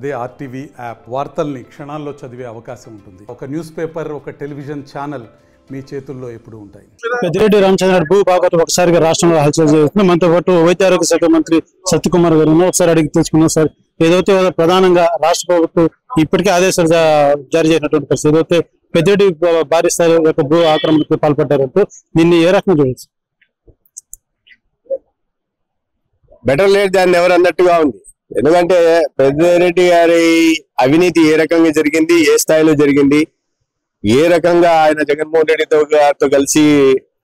అదే RTV app వార్తల్ని క్షణాల్లో చదివే అవకాశం ఉంటుంది. ఒక న్యూస్ పేపర్, ఒక టెలివిజన్ ఛానల్ మీ చేతుల్లో ఎప్పుడు ఉంటాయి. పెద్దిరెడ్డి రామచంద్ర భూ భాగవతం ఒకసారిగా రాష్ట్రంలో హల్చల్ చేస్తుంది. మనతో పాటు వైద్య ఆరోగ్య శాఖ మంత్రి సత్యకుమార్ గారు ఒకసారి అడిగి తెలుసుకున్నాం. సార్, ఏదైతే ప్రధానంగా రాష్ట్ర ప్రభుత్వం ఇప్పటికే ఆదేశాలు జారీ చేసినటువంటి పరిస్థితి, ఏదైతే పెద్దిరెడ్డి భారీ స్థాయి యొక్క భూ ఆక్రమణకు పాల్పడ్డారంటూ దీన్ని ఏ రకంగా చూడవచ్చు? బెటర్ లేట్ దాన్ని ఎవరు అన్నట్టుగా ఉంది. ఎందుకంటే పెద్దిరెడ్డి గారి అవినీతి ఏ రకంగా జరిగింది, ఏ స్థాయిలో జరిగింది, ఏ రకంగా ఆయన జగన్మోహన్ రెడ్డితో గారితో కలిసి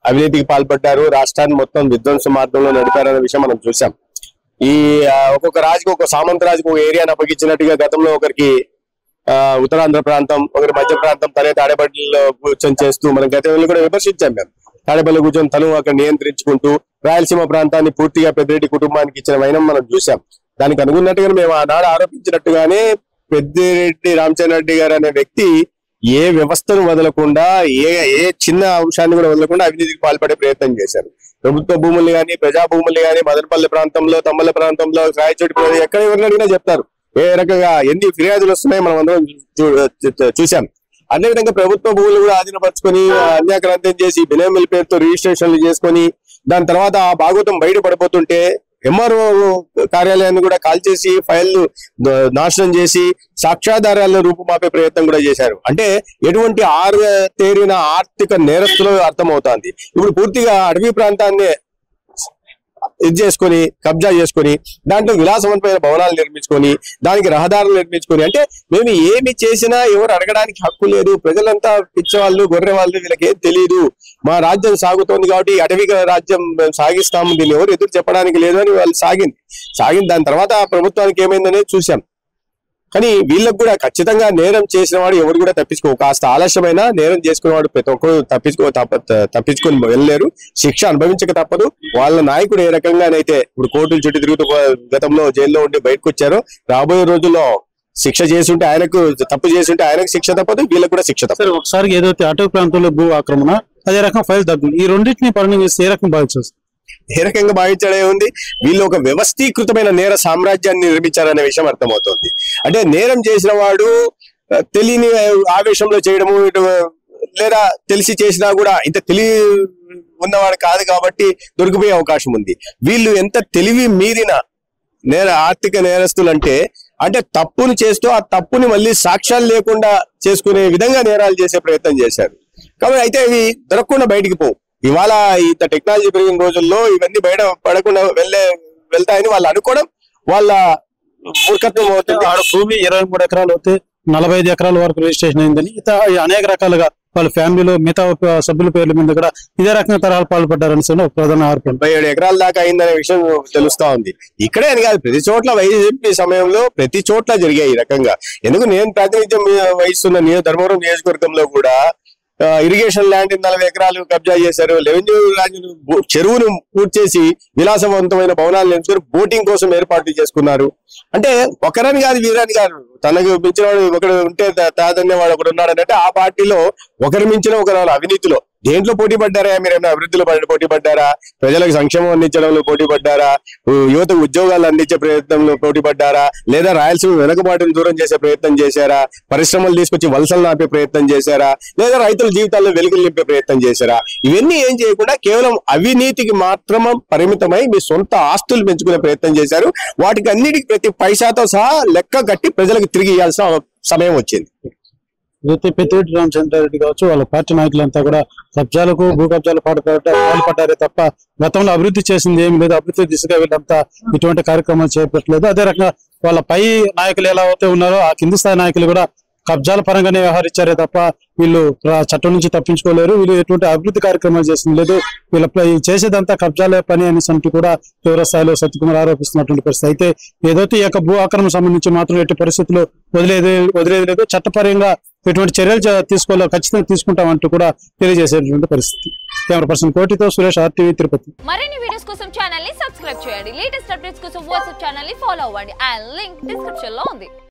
అవినీతికి పాల్పడ్డారు, రాష్ట్రాన్ని మొత్తం విధ్వంస మార్గంలో నడిపారనే విషయం మనం చూసాం. ఈ ఒక్కొక్క రాజుకు, ఒక సామంత రాజుకు ఒక ఏరియాను అప్పగించినట్టుగా గతంలో ఒకరికి ఉత్తరాంధ్ర ప్రాంతం, ఒకరి మధ్య ప్రాంతం తనే తాడేపల్లిలో కూర్చొని చేస్తూ మనం గతంలో కూడా విమర్శించాం. మేము తాడేపల్లి కూర్చొని తను అక్కడ నియంత్రించుకుంటూ రాయలసీమ ప్రాంతాన్ని పూర్తిగా పెద్దిరెడ్డి కుటుంబానికి ఇచ్చిన వైనం మనం చూసాం. దానికి అనుకున్నట్టుగా మేము ఆనాడు ఆరోపించినట్టుగానే పెద్దిరెడ్డి రామచంద్రారెడ్డి గారు అనే వ్యక్తి ఏ వ్యవస్థను వదలకుండా, ఏ చిన్న అంశాన్ని కూడా వదలకుండా అవినీతికి పాల్పడే ప్రయత్నం చేశారు. ప్రభుత్వ భూములు కానీ, ప్రజా భూములు కానీ, మదనపల్లి ప్రాంతంలో, తమ్మల ప్రాంతంలో, రాయచోటి ఎక్కడ ఎవరిని అడిగినా చెప్తారు ఏ రకంగా ఎన్ని ఫిర్యాదులు వస్తున్నాయి మనం అందరం చూసాం. అదేవిధంగా ప్రభుత్వ భూములు కూడా ఆధీనపరుచుకొని అన్యాక్రాంతం చేసి బినామీల పేరుతో రిజిస్ట్రేషన్లు చేసుకొని దాని తర్వాత ఆ భాగవతం బయట పడిపోతుంటే ఎంఆర్ఓ కార్యాలయాన్ని కూడా కాల్చేసి ఫైళ్లు నాశనం చేసి సాక్ష్యాధారాలను రూపుమాపే ప్రయత్నం కూడా చేశారు. అంటే ఎటువంటి తేరిన ఆర్థిక నేరస్తులు అర్థమవుతోంది. ఇప్పుడు పూర్తిగా అడవి ప్రాంతాన్ని ఇది చేసుకొని, కబ్జా చేసుకొని, దాంట్లో విలాసవంతమైన భవనాలు నిర్మించుకొని, దానికి రహదారులు నిర్మించుకొని, అంటే మేము ఏమి చేసినా ఎవరు అడగడానికి హక్కు లేదు, ప్రజలంతా పిచ్చవాళ్ళు, గొర్రె వాళ్ళు, వీళ్ళకి ఏం తెలియదు, మా రాజ్యం సాగుతోంది కాబట్టి అటవీ రాజ్యం మేము సాగిస్తాము, దీన్ని ఎవరు ఎదురు చెప్పడానికి లేదు అని వాళ్ళు సాగింది. దాని తర్వాత ప్రభుత్వానికి ఏమైందనేది చూసాం. కానీ వీళ్ళకు కూడా ఖచ్చితంగా నేరం చేసిన వాడు ఎవరు కూడా కాస్త ఆలస్యమైన నేరం చేసుకునేవాడు ప్రతి ఒక్కరు తప్పించుకొని వెళ్ళలేరు, శిక్ష అనుభవించక తప్పదు. వాళ్ళ నాయకుడు ఏ రకంగానైతే ఇప్పుడు కోర్టులు చుట్టూ తిరుగుతూ గతంలో జైల్లో ఉండి బయటకు వచ్చారో, రాబోయే రోజుల్లో శిక్ష చేస్తుంటే ఆయనకు, తప్పు చేస్తుంటే ఆయనకు శిక్ష తప్పదు, వీళ్ళకు కూడా శిక్ష తప్పదు. ఒకసారి ఏదైతే అటవీ ప్రాంతంలో భూ ఆక్రమణ, అదే రకం ఫైల్ తగ్గు, ఈ రెండింటిని పరిణామం చేస్తే ఏ రకం భావించవచ్చు? ఏ రకంగా భావించడే ఉంది. వీళ్ళు ఒక వ్యవస్థీకృతమైన నేర సామ్రాజ్యాన్ని నిర్మించారనే విషయం అర్థమవుతోంది. అంటే నేరం చేసిన వాడు తెలియని ఆవేశంలో చేయడము, లేదా తెలిసి చేసినా కూడా ఇంత తెలివి ఉన్నవాడు కాదు కాబట్టి దొరికిపోయే అవకాశం ఉంది. వీళ్ళు ఎంత తెలివి మీరిన ఆర్థిక నేరస్తులు అంటే తప్పును చేస్తూ ఆ తప్పుని మళ్ళీ సాక్ష్యాలు లేకుండా చేసుకునే విధంగా నేరాలు చేసే ప్రయత్నం చేశారు. కాబట్టి అయితే ఇవి దొరకకుండా బయటికి పోవు. ఇవాళ ఇంత టెక్నాలజీ పెరిగిన రోజుల్లో ఇవన్నీ బయట పడకుండా వెళ్తాయని వాళ్ళు అనుకోవడం వాళ్ళ మూర్ఖత్వం అవుతుంది. భూమి 23 ఎకరాలు అవుతే 45 ఎకరాల వరకు రిజిస్ట్రేషన్ అయిందని, అనేక రకాలుగా వాళ్ళ ఫ్యామిలీలో మిగతా సభ్యుల పేర్ల మీద కూడా ఇదే రకంగా తరహాలు పాల్పడ్డారని ఒక ప్రధాన ఆరోపణ. 37 ఎకరాల దాకా అయిందనే విషయం తెలుస్తా ఉంది. ఇక్కడే అని కాదు, ప్రతి చోట్ల వైసీపీ సమయంలో ప్రతి చోట్ల జరిగాయి ఈ రకంగా. ఎందుకు నేను ప్రాతినిధ్యం వహిస్తున్న ధర్మవరం నియోజకవర్గంలో కూడా ఇరిగేషన్ ల్యాండ్ 40 ఎకరాలు కబ్జా చేశారు. రెవెన్యూ రాజును చెరువును పూర్తి చేసి విలాసవంతమైన భవనాలు నిర్మించుకొని బోటింగ్ కోసం ఏర్పాట్లు చేసుకున్నారు. అంటే ఒకరని కాదు, వీరని కాదు, తనకు మించిన వాడు ఒకడు ఉంటే తాదన్నే వాడు ఒకడు ఉన్నాడు అంటే ఆ పార్టీలో ఒకరు మించిన ఒకరు అవినీతిలో దేంట్లో పోటీ పడ్డారా? మీరేమైనా అభివృద్ధిలో పోటీ పడ్డారా? ప్రజలకు సంక్షేమం అందించడంలో పోటీ పడ్డారా? యువతకు ఉద్యోగాలు అందించే ప్రయత్నంలో పోటీ పడ్డారా? లేదా రాయలసీమ వెనుకబాటును దూరం చేసే ప్రయత్నం చేశారా? పరిశ్రమలు తీసుకొచ్చి వలసలు నాపే ప్రయత్నం చేశారా? లేదా రైతుల జీవితాల్లో వెలుగులు నింపే ప్రయత్నం చేశారా? ఇవన్నీ ఏం చేయకుండా కేవలం అవినీతికి మాత్రం పరిమితమై మీ సొంత ఆస్తులు పెంచుకునే ప్రయత్నం చేశారు. వాటికి అన్నిటికీ ప్రతి పైసాతో సహా లెక్క కట్టి ప్రజలకు తిరిగి ఇవ్వాల్సిన సమయం వచ్చింది. పెద్దిరెడ్డి రామచంద్రారెడ్డి కావచ్చు, వాళ్ళ పార్టీ నాయకులంతా కూడా కబ్జాలకు, భూ కబ్జాలు పాల్పడ్డారే తప్ప గతంలో అభివృద్ధి చేసింది ఏమి లేదు. అభివృద్ధి దిశగా వీళ్ళంతా ఇటువంటి కార్యక్రమాలు చేపట్టలేదు. అదే రకంగా వాళ్ళ పై నాయకులు ఎలా అయితే ఉన్నారో ఆ కింది స్థాయి నాయకులు కూడా కబ్జాల పరంగానే వ్యవహరించారే తప్ప వీళ్ళు చట్టం నుంచి తప్పించుకోలేరు. వీళ్ళు ఎటువంటి అభివృద్ధి కార్యక్రమాలు చేసింది లేదు. వీళ్ళ చేసేదంతా కబ్జాలే పని అనేసి కూడా తీవ్ర స్థాయిలో సత్యకుమార్ ఆరోపిస్తున్నటువంటి పరిస్థితి. అయితే ఏదైతే ఈ యొక్క భూ ఆక్రమణ సంబంధించి మాత్రం ఎట్టి పరిస్థితుల్లో వదిలేది లేదు, చట్టపరంగా ఎటువంటి చర్యలు ఖచ్చితంగా తీసుకుంటామంటూ కూడా తెలియజేసేటువంటి పరిస్థితి. కెమెరా పర్సన్ కోటితో సురేష్, RTV తిరుపతి. మరిన్ని వీడియోస్ కోసం ఛానల్ ని సబ్స్క్రైబ్ చేయండి. లేటెస్ట్ అప్డేట్స్ కోసం వాట్సాప్ ఛానల్ ని ఫాలో అవ్వండి. ఆ లింక్ డిస్క్రిప్షన్ లో ఉంది.